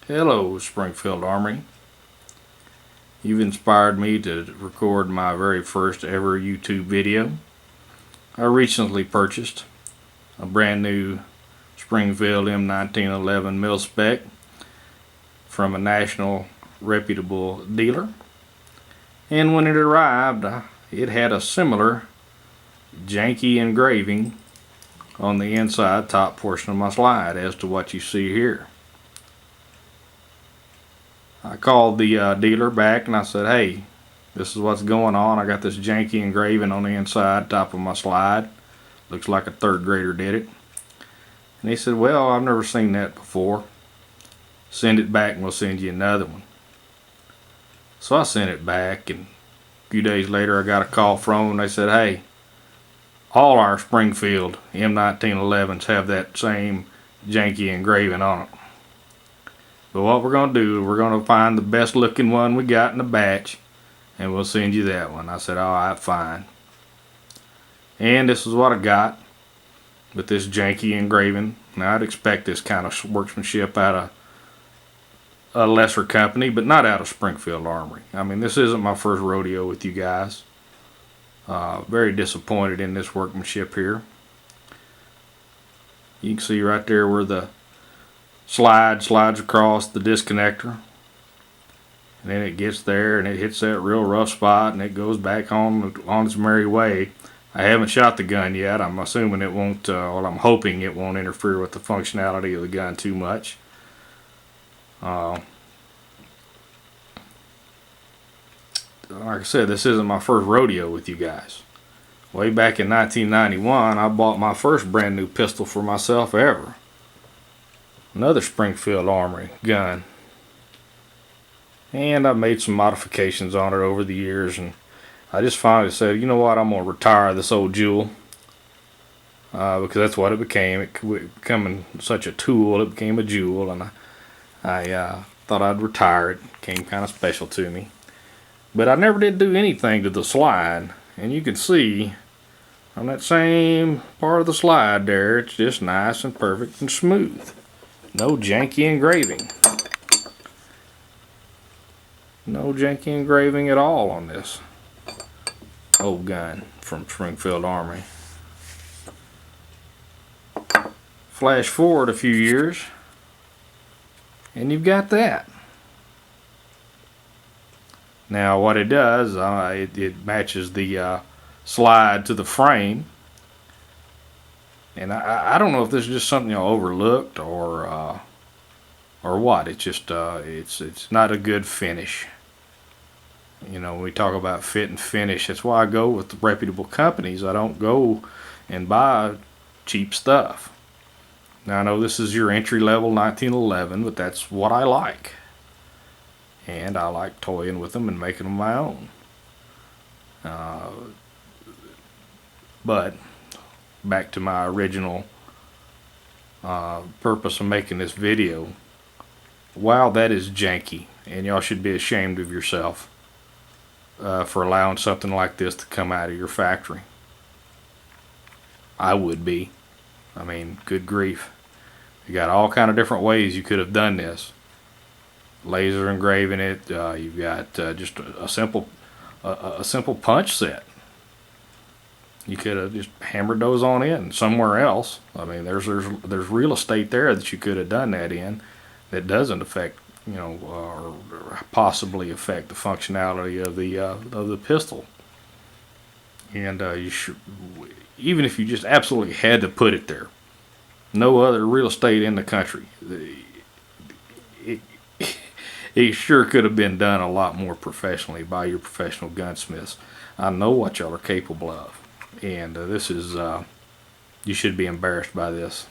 Hello, Springfield Armory. You've inspired me to record my very first ever YouTube video. I recently purchased a brand new Springfield M1911 mil spec from a national reputable dealer. And when it arrived, it had a similar janky engraving on the inside top portion of my slide as to what you see here. I called the dealer back and I said, hey, this is what's going on. I got this janky engraving on the inside top of my slide. Looks like a third grader did it. And he said, well, I've never seen that before. Send it back and we'll send you another one. So I sent it back, and a few days later I got a call from them. They said, hey, all our Springfield M1911s have that same janky engraving on it. But what we're going to do, we're going to find the best looking one we got in the batch, and we'll send you that one. I said, alright, fine. And this is what I got with this janky engraving. Now, I'd expect this kind of workmanship out of a lesser company, but not out of Springfield Armory. I mean, this isn't my first rodeo with you guys. Very disappointed in this workmanship here. You can see right there where the slides across the disconnector, and then it gets there and it hits that real rough spot and it goes back on its merry way. I haven't shot the gun yet. I'm assuming it won't, well, I'm hoping it won't interfere with the functionality of the gun too much. Like I said, this isn't my first rodeo with you guys. Way back in 1991, I bought my first brand new pistol for myself ever. Another Springfield Armory gun, and I've made some modifications on it over the years, and I just finally said, you know what, I'm going to retire this old jewel, because that's what it became. It becoming such a tool, it became a jewel, and I thought I'd retire it. It became kind of special to me. But I never did do anything to the slide, and you can see on that same part of the slide there, it's just nice and perfect and smooth. No janky engraving. No janky engraving at all on this old gun from Springfield Armory. Flash forward a few years, and you've got that. Now what it does, it matches the slide to the frame. And I don't know if this is just something y'all overlooked or what. It's just it's not a good finish. You know, when we talk about fit and finish, that's why I go with the reputable companies. I don't go and buy cheap stuff. Now I know this is your entry level 1911, but that's what I like. And I like toying with them and making them my own. But back to my original purpose of making this video. Wow, that is janky, and y'all should be ashamed of yourself for allowing something like this to come out of your factory. I would be. I mean, good grief. You got all kind of different ways you could have done this. Laser engraving it. You've got just a simple punch set. You could have just hammered those on in somewhere else. I mean, there's real estate there that you could have done that in that doesn't affect, you know, or possibly affect the functionality of the pistol. And you should, even if you just absolutely had to put it there, no other real estate in the country, it sure could have been done a lot more professionally by your professional gunsmiths. I know what y'all are capable of. And this is, you should be embarrassed by this.